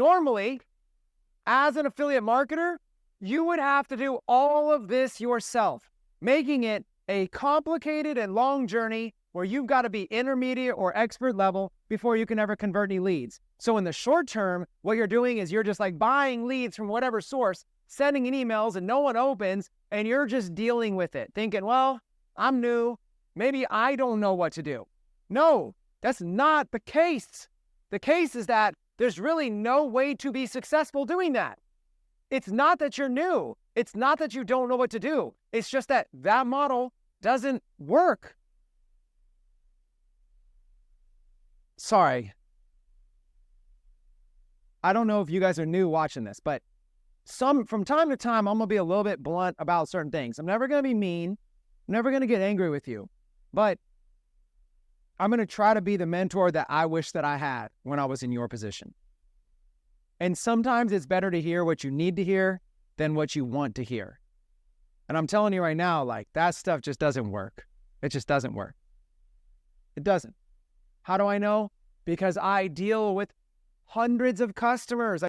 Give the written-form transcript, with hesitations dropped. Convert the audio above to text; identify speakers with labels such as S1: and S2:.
S1: Normally, as an affiliate marketer, you would have to do all of this yourself, making it a complicated and long journey where you've got to be intermediate or expert level before you can ever convert any leads. So in the short term, what you're doing is you're just like buying leads from whatever source, sending in emails and no one opens, and you're just dealing with it, thinking, well, I'm new. Maybe I don't know what to do. No, that's not the case. The case is that there's really no way to be successful doing that. It's not that you're new. It's not that you don't know what to do. It's just that that model doesn't work. Sorry. I don't know if you guys are new watching this, but from time to time, I'm going to be a little bit blunt about certain things. I'm never going to be mean. I'm never going to get angry with you, but I'm going to try to be the mentor that I wish that I had when I was in your position. And sometimes it's better to hear what you need to hear than what you want to hear. And I'm telling you right now, like, that stuff just doesn't work. It just doesn't work. It doesn't. How do I know? Because I deal with hundreds of customers.